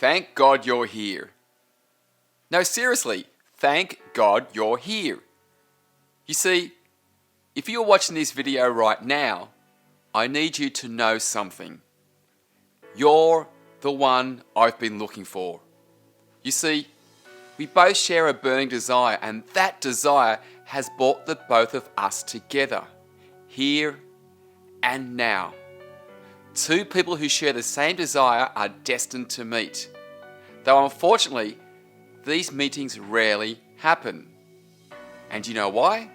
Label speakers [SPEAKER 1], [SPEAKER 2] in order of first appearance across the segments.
[SPEAKER 1] Thank God you're here. No, seriously, thank God you're here. You see, if you're watching this video right now, I need you to know something. You're the one I've been looking for. You see, we both share a burning desire, and that desire has brought the both of us together, here and now. Two people who share the same desire are destined to meet. Though unfortunately, these meetings rarely happen. And you know why?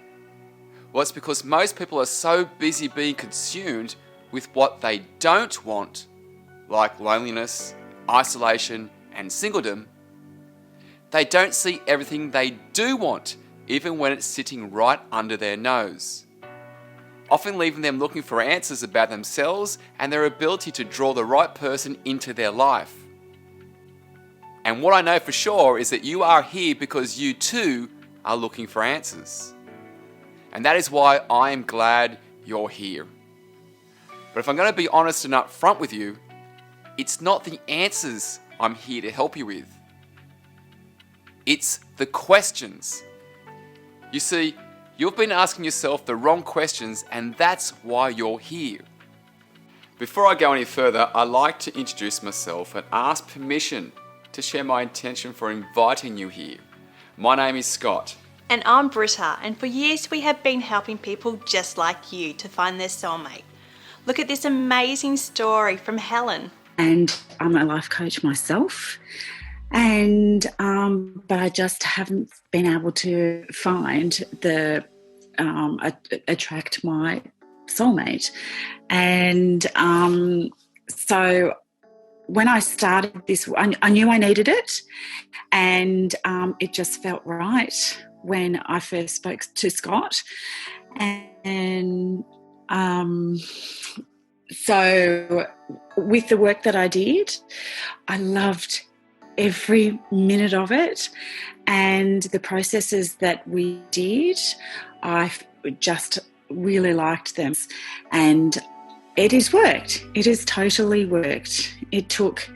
[SPEAKER 1] Well, it's because most people are so busy being consumed with what they don't want, like loneliness, isolation, and singledom. They don't see everything they do want, even when it's sitting right under their nose, often leaving them looking for answers about themselves and their ability to draw the right person into their life. And what I know for sure is that you are here because you too are looking for answers. And that is why I am glad you're here. But if I'm going to be honest and upfront with you, it's not the answers I'm here to help you with. It's the questions. You see, you've been asking yourself the wrong questions, and that's why you're here. Before I go any further, I'd like to introduce myself and ask permission to share my intention for inviting you here. My name is Scott.
[SPEAKER 2] And I'm Britta, and for years we have been helping people just like you to find their soulmate. Look at this amazing story from Helen.
[SPEAKER 3] And I'm a life coach myself, and but I just haven't been able to find the attract my soulmate. And so when I started this, I knew I needed it, and it just felt right when I first spoke to Scott. And so with the work that I did, I loved every minute of it, and the processes that we did, I just really liked them. And it has worked. It has totally worked. It took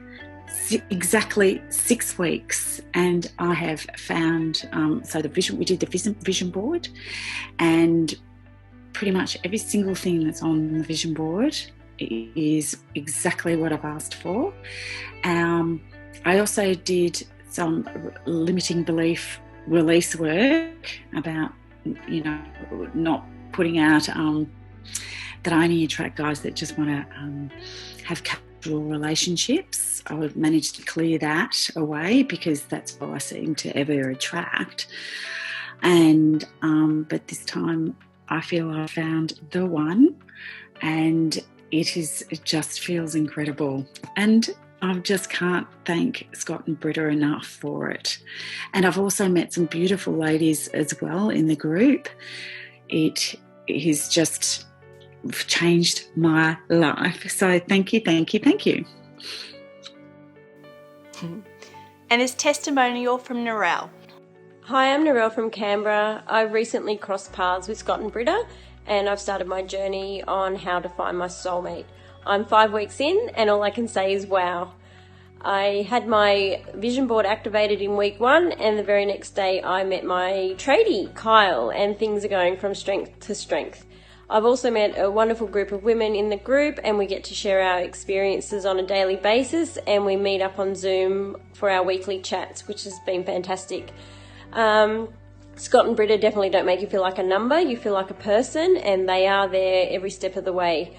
[SPEAKER 3] exactly 6 weeks, and I have found, we did the vision board, and pretty much every single thing that's on the vision board is exactly what I've asked for. I also did some limiting belief release work about, not putting out that I only attract guys that just want to have casual relationships. I would manage to clear that away because that's all I seem to ever attract. And but this time I feel I found the one, and it just feels incredible. And I just can't thank Scott and Britta enough for it. And I've also met some beautiful ladies as well in the group. It has just changed my life. So thank you.
[SPEAKER 2] And this testimonial from Narelle.
[SPEAKER 4] Hi, I'm Narelle from Canberra. I recently crossed paths with Scott and Britta, and I've started my journey on how to find my soulmate. I'm 5 weeks in, and all I can say is wow. I had my vision board activated in week 1, and the very next day I met my tradie, Kyle, and things are going from strength to strength. I've also met a wonderful group of women in the group, and we get to share our experiences on a daily basis, and we meet up on Zoom for our weekly chats, which has been fantastic. Scott and Britta definitely don't make you feel like a number, you feel like a person, and they are there every step of the way.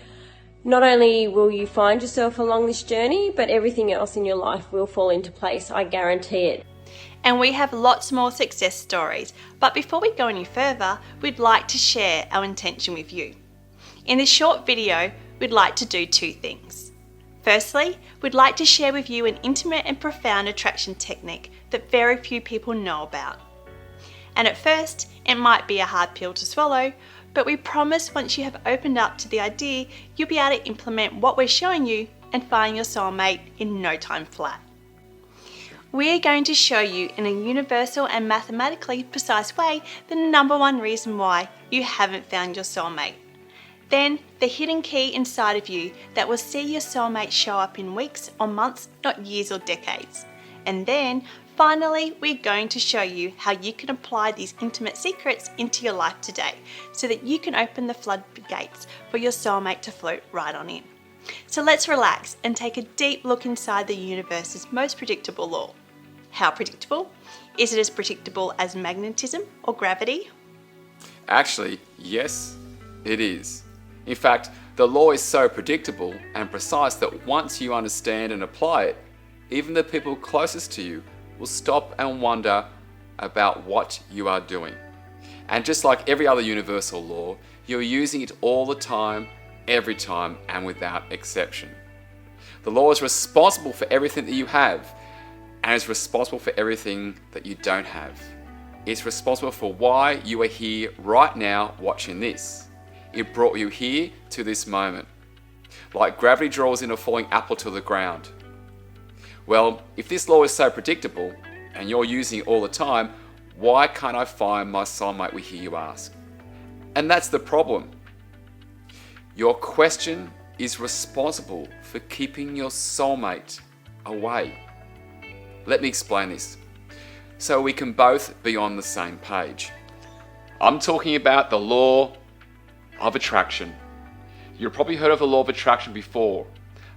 [SPEAKER 4] Not only will you find yourself along this journey, but everything else in your life will fall into place, I guarantee it.
[SPEAKER 2] And we have lots more success stories, but before we go any further, we'd like to share our intention with you. In this short video, we'd like to do 2 things. Firstly, we'd like to share with you an intimate and profound attraction technique that very few people know about. And at first, it might be a hard pill to swallow, but we promise once you have opened up to the idea, you'll be able to implement what we're showing you and find your soulmate in no time flat. We are going to show you in a universal and mathematically precise way the number 1 reason why you haven't found your soulmate. Then the hidden key inside of you that will see your soulmate show up in weeks or months, not years or decades. And then finally, we're going to show you how you can apply these intimate secrets into your life today so that you can open the floodgates for your soulmate to float right on in. So let's relax and take a deep look inside the universe's most predictable law. How predictable? Is it as predictable as magnetism or gravity?
[SPEAKER 1] Actually, yes, it is. In fact, the law is so predictable and precise that once you understand and apply it, even the people closest to you will stop and wonder about what you are doing. And just like every other universal law, you're using it all the time, every time, and without exception. The law is responsible for everything that you have, and is responsible for everything that you don't have. It's responsible for why you are here right now watching this. It brought you here to this moment. Like gravity draws in a falling apple to the ground. Well, if this law is so predictable, and you're using it all the time, why can't I find my soulmate, we hear you ask? And that's the problem. Your question is responsible for keeping your soulmate away. Let me explain this, so we can both be on the same page. I'm talking about the law of attraction. You've probably heard of the law of attraction before.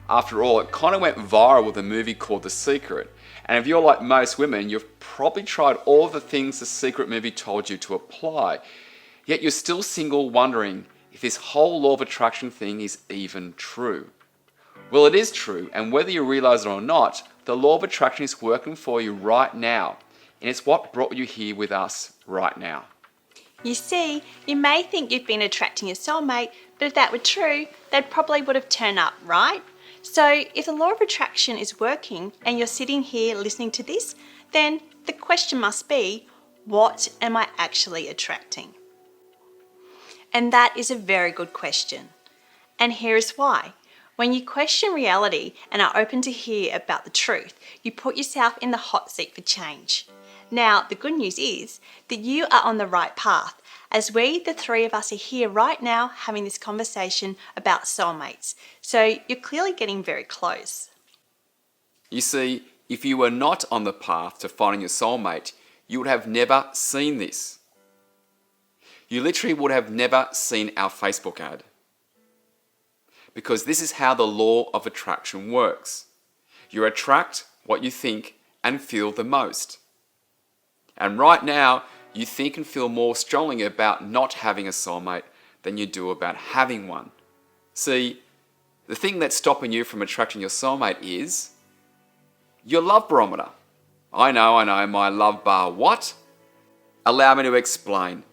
[SPEAKER 1] After all, it kind of went viral with a movie called The Secret. And if you're like most women, you've probably tried all of the things The Secret movie told you to apply. Yet you're still single, wondering if this whole law of attraction thing is even true. Well, it is true, and whether you realize it or not, the law of attraction is working for you right now. And it's what brought you here with us right now.
[SPEAKER 2] You see, you may think you've been attracting your soulmate, but if that were true, they probably would have turned up, right? So if the law of attraction is working and you're sitting here listening to this, then the question must be, what am I actually attracting? And that is a very good question. And here is why. When you question reality and are open to hear about the truth, you put yourself in the hot seat for change. Now, the good news is that you are on the right path, as we, the three of us, are here right now having this conversation about soulmates. So you're clearly getting very close.
[SPEAKER 1] You see, if you were not on the path to finding your soulmate, you would have never seen this. You literally would have never seen our Facebook ad. Because this is how the law of attraction works. You attract what you think and feel the most. And right now, you think and feel more strongly about not having a soulmate than you do about having one. See, the thing that's stopping you from attracting your soulmate is your love barometer. I know, my love bar what? Allow me to explain.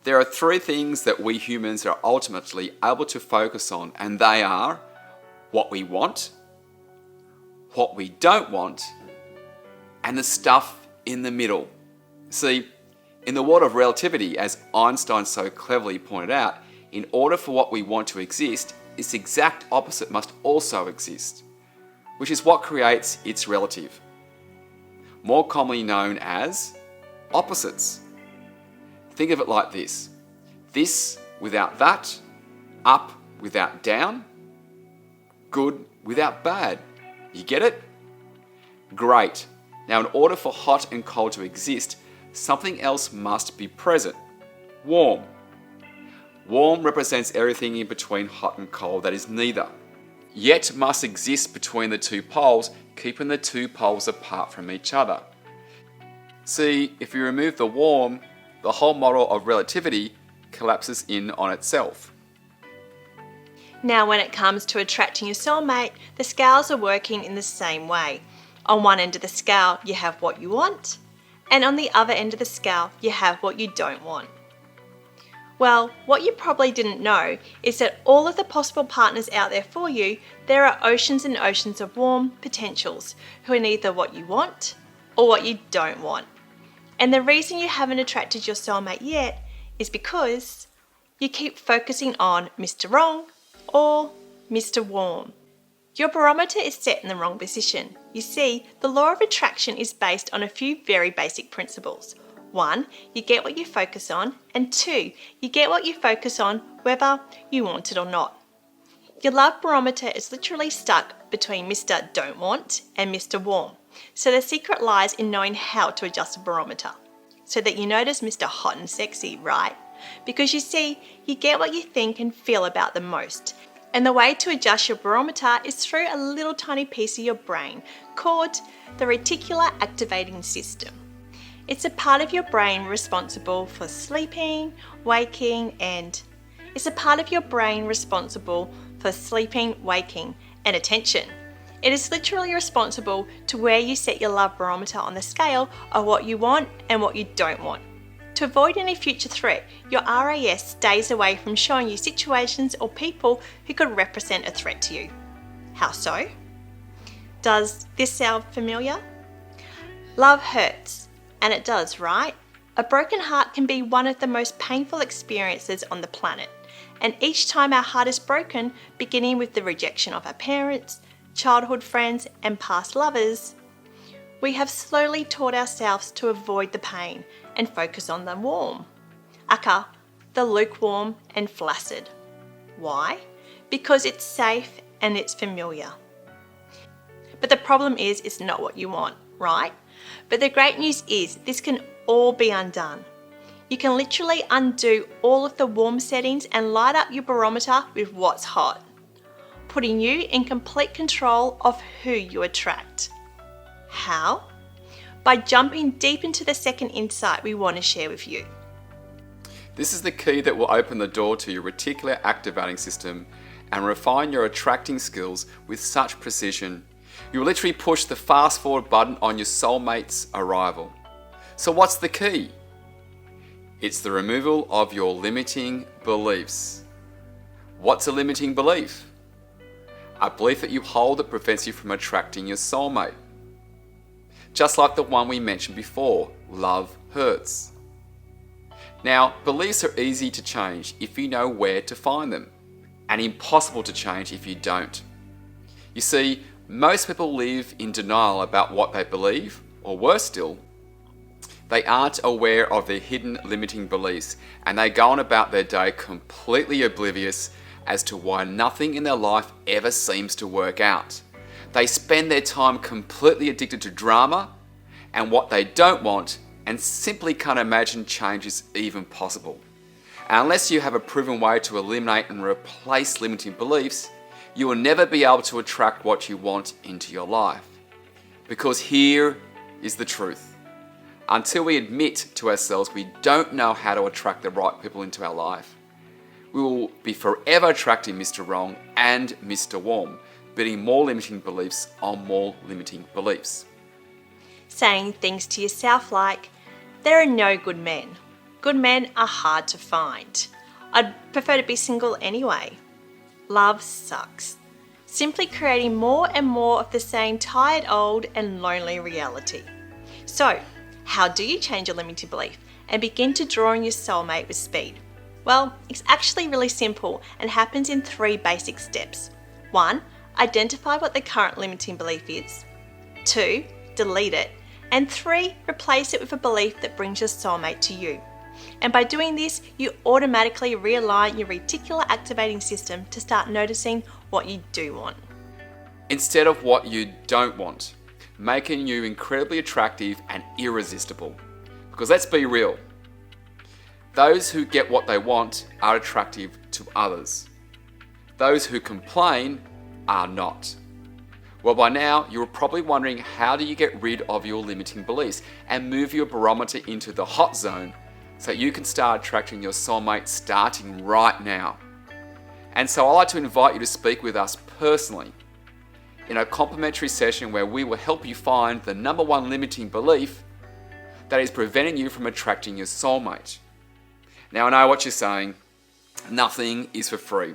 [SPEAKER 1] There are three things that we humans are ultimately able to focus on, and they are what we want, what we don't want, and the stuff in the middle. See, in the world of relativity, as Einstein so cleverly pointed out, in order for what we want to exist, its exact opposite must also exist, which is what creates its relative, more commonly known as opposites. Think of it like this. This without that, up without down, good without bad. You get it? Great. Now, in order for hot and cold to exist, something else must be present. Warm. Warm represents everything in between hot and cold that is neither, yet must exist between the two poles, keeping the two poles apart from each other. See, if you remove the warm, the whole model of relativity collapses in on itself.
[SPEAKER 2] Now, when it comes to attracting your soulmate, the scales are working in the same way. On one end of the scale, you have what you want, and on the other end of the scale, you have what you don't want. Well, what you probably didn't know is that all of the possible partners out there for you, there are oceans and oceans of warm potentials who are neither what you want or what you don't want. And the reason you haven't attracted your soulmate yet is because you keep focusing on Mr. Wrong or Mr. Warm. Your barometer is set in the wrong position. You see, the law of attraction is based on a few very basic principles. 1, you get what you focus on, and 2, you get what you focus on whether you want it or not. Your love barometer is literally stuck between Mr. Don't Want and Mr. Warm. So the secret lies in knowing how to adjust a barometer so that you notice Mr. Hot and Sexy, right? Because you see, you get what you think and feel about them most. And the way to adjust your barometer is through a little tiny piece of your brain called the reticular activating system. It's a part of your brain responsible for sleeping, waking, and attention. It is literally responsible to where you set your love barometer on the scale of what you want and what you don't want. To avoid any future threat, your RAS stays away from showing you situations or people who could represent a threat to you. How so? Does this sound familiar? Love hurts, and it does, right? A broken heart can be one of the most painful experiences on the planet, and each time our heart is broken, beginning with the rejection of our parents, childhood friends, and past lovers, we have slowly taught ourselves to avoid the pain and focus on the warm, aka the lukewarm and flaccid. Why? Because it's safe and it's familiar. But the problem is it's not what you want, right? But the great news is this can all be undone. You can literally undo all of the warm settings and light up your barometer with what's hot, putting you in complete control of who you attract. How? By jumping deep into the second insight we want to share with you.
[SPEAKER 1] This is the key that will open the door to your reticular activating system and refine your attracting skills with such precision. You will literally push the fast forward button on your soulmate's arrival. So what's the key? It's the removal of your limiting beliefs. What's a limiting belief? A belief that you hold that prevents you from attracting your soulmate. Just like the one we mentioned before, love hurts. Now, beliefs are easy to change if you know where to find them, and impossible to change if you don't. You see, most people live in denial about what they believe, or worse still, they aren't aware of their hidden limiting beliefs, and they go on about their day completely oblivious as to why nothing in their life ever seems to work out. They spend their time completely addicted to drama and what they don't want, and simply can't imagine change is even possible. And unless you have a proven way to eliminate and replace limiting beliefs, you will never be able to attract what you want into your life. Because here is the truth. Until we admit to ourselves we don't know how to attract the right people into our life, we will be forever attracting Mr. Wrong and Mr. Warm, building more limiting beliefs on more limiting beliefs.
[SPEAKER 2] Saying things to yourself like, there are no good men. Good men are hard to find. I'd prefer to be single anyway. Love sucks. Simply creating more and more of the same tired, old, and lonely reality. So, how do you change a limiting belief and begin to draw on your soulmate with speed? Well, it's actually really simple and happens in 3 basic steps. 1. Identify what the current limiting belief is. 2. Delete it. And 3. Replace it with a belief that brings your soulmate to you. And by doing this, you automatically realign your reticular activating system to start noticing what you do want.
[SPEAKER 1] Instead of what you don't want, making you incredibly attractive and irresistible. Because let's be real, those who get what they want are attractive to others. Those who complain are not. Well, by now, you're probably wondering, how do you get rid of your limiting beliefs and move your barometer into the hot zone so you can start attracting your soulmate starting right now? And so I'd like to invite you to speak with us personally in a complimentary session where we will help you find the number 1 limiting belief that is preventing you from attracting your soulmate. Now, I know what you're saying. Nothing is for free.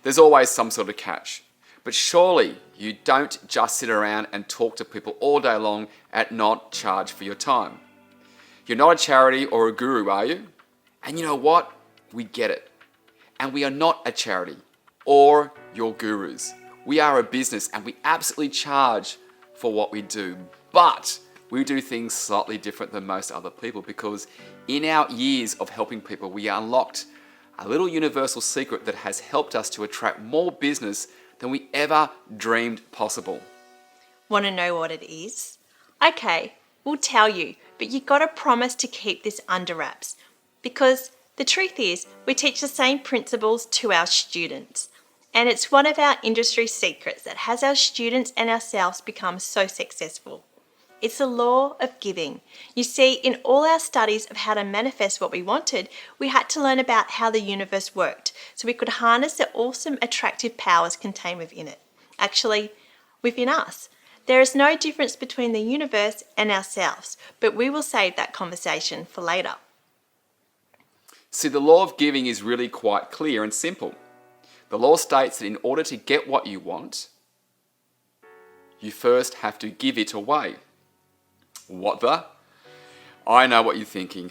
[SPEAKER 1] There's always some sort of catch. But surely you don't just sit around and talk to people all day long at not charge for your time. You're not a charity or a guru, are you? And you know what? We get it. And we are not a charity or your gurus. We are a business and we absolutely charge for what we do. But we do things slightly different than most other people, because in our years of helping people, we unlocked a little universal secret that has helped us to attract more business than we ever dreamed possible.
[SPEAKER 2] Want to know what it is? Okay, we'll tell you, but you got to promise to keep this under wraps, because the truth is we teach the same principles to our students, and it's one of our industry secrets that has our students and ourselves become so successful. It's the law of giving. You see, in all our studies of how to manifest what we wanted, we had to learn about how the universe worked so we could harness the awesome attractive powers contained within it. Actually, within us. There is no difference between the universe and ourselves, but we will save that conversation for later.
[SPEAKER 1] See, the law of giving is really quite clear and simple. The law states that in order to get what you want, you first have to give it away. What the? I know what you're thinking.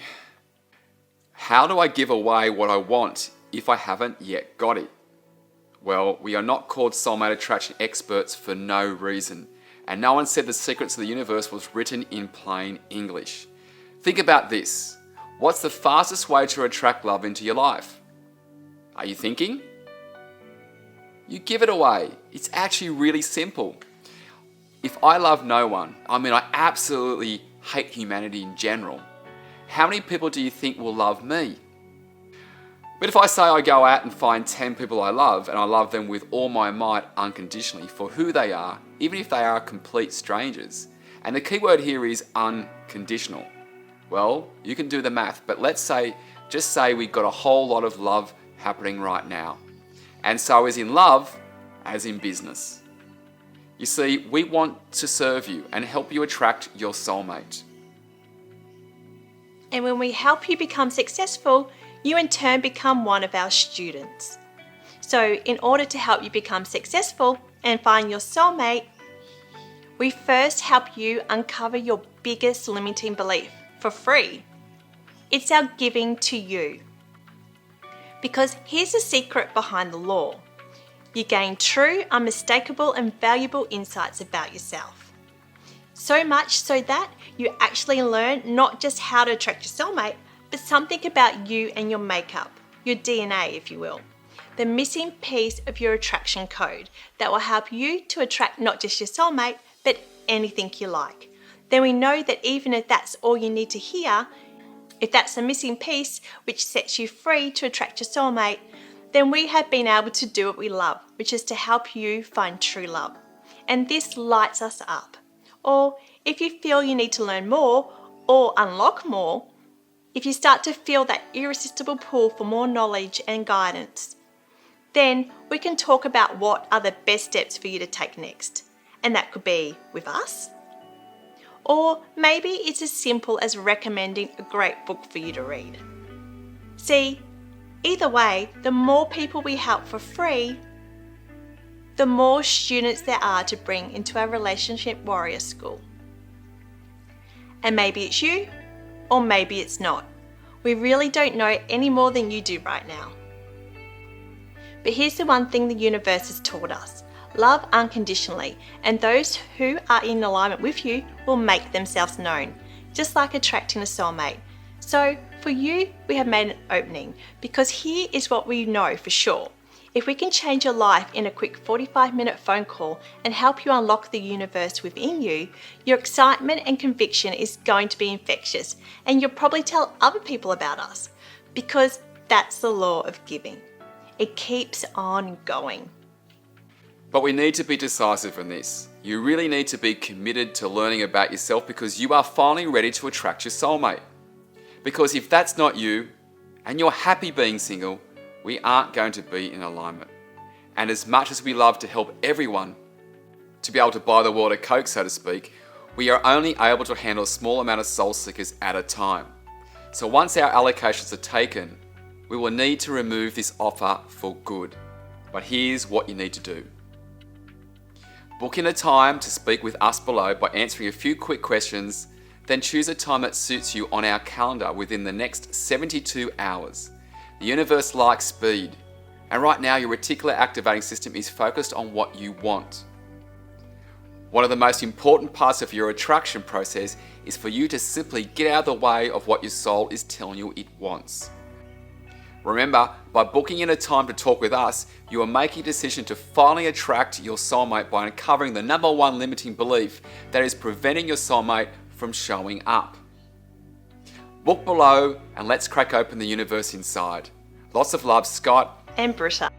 [SPEAKER 1] How do I give away what I want if I haven't yet got it? Well, we are not called soulmate attraction experts for no reason. And no one said the secrets of the universe was written in plain English. Think about this. What's the fastest way to attract love into your life? Are you thinking? You give it away. It's actually really simple. If I love no one, I absolutely hate humanity in general, how many people do you think will love me? But if I say I go out and find 10 people I love, and I love them with all my might unconditionally for who they are, even if they are complete strangers, and the key word here is unconditional. Well, you can do the math, but just say we've got a whole lot of love happening right now. And so as in love, as in business. You see, we want to serve you and help you attract your soulmate.
[SPEAKER 2] And when we help you become successful, you in turn become one of our students. So in order to help you become successful and find your soulmate, we first help you uncover your biggest limiting belief for free. It's our giving to you. Because here's the secret behind the law. You gain true, unmistakable and valuable insights about yourself. So much so that you actually learn not just how to attract your soulmate, but something about you and your makeup, your DNA if you will. The missing piece of your attraction code that will help you to attract not just your soulmate, but anything you like. Then we know that even if that's all you need to hear, if that's the missing piece which sets you free to attract your soulmate, then we have been able to do what we love, which is to help you find true love. And this lights us up. Or if you feel you need to learn more or unlock more, if you start to feel that irresistible pull for more knowledge and guidance, then we can talk about what are the best steps for you to take next. And that could be with us. Or maybe it's as simple as recommending a great book for you to read. See, either way, the more people we help for free, the more students there are to bring into our Relationship Warrior School. And maybe it's you, or maybe it's not. We really don't know any more than you do right now. But here's the one thing the universe has taught us. Love unconditionally, and those who are in alignment with you will make themselves known, just like attracting a soulmate. So for you, we have made an opening, because here is what we know for sure. If we can change your life in a quick 45-minute phone call and help you unlock the universe within you, your excitement and conviction is going to be infectious, and you'll probably tell other people about us, because that's the law of giving. It keeps on going.
[SPEAKER 1] But we need to be decisive in this. You really need to be committed to learning about yourself, because you are finally ready to attract your soulmate. Because if that's not you, and you're happy being single, we aren't going to be in alignment. And as much as we love to help everyone to be able to buy the world a Coke, so to speak, we are only able to handle a small amount of soul seekers at a time. So once our allocations are taken, we will need to remove this offer for good. But here's what you need to do. Book in a time to speak with us below by answering a few quick questions, then choose a time that suits you on our calendar within the next 72 hours. The universe likes speed, and right now your reticular activating system is focused on what you want. One of the most important parts of your attraction process is for you to simply get out of the way of what your soul is telling you it wants. Remember, by booking in a time to talk with us, you are making a decision to finally attract your soulmate by uncovering the number one limiting belief that is preventing your soulmate from showing up. Book below and let's crack open the universe inside. Lots of love, Scott
[SPEAKER 2] And Britta.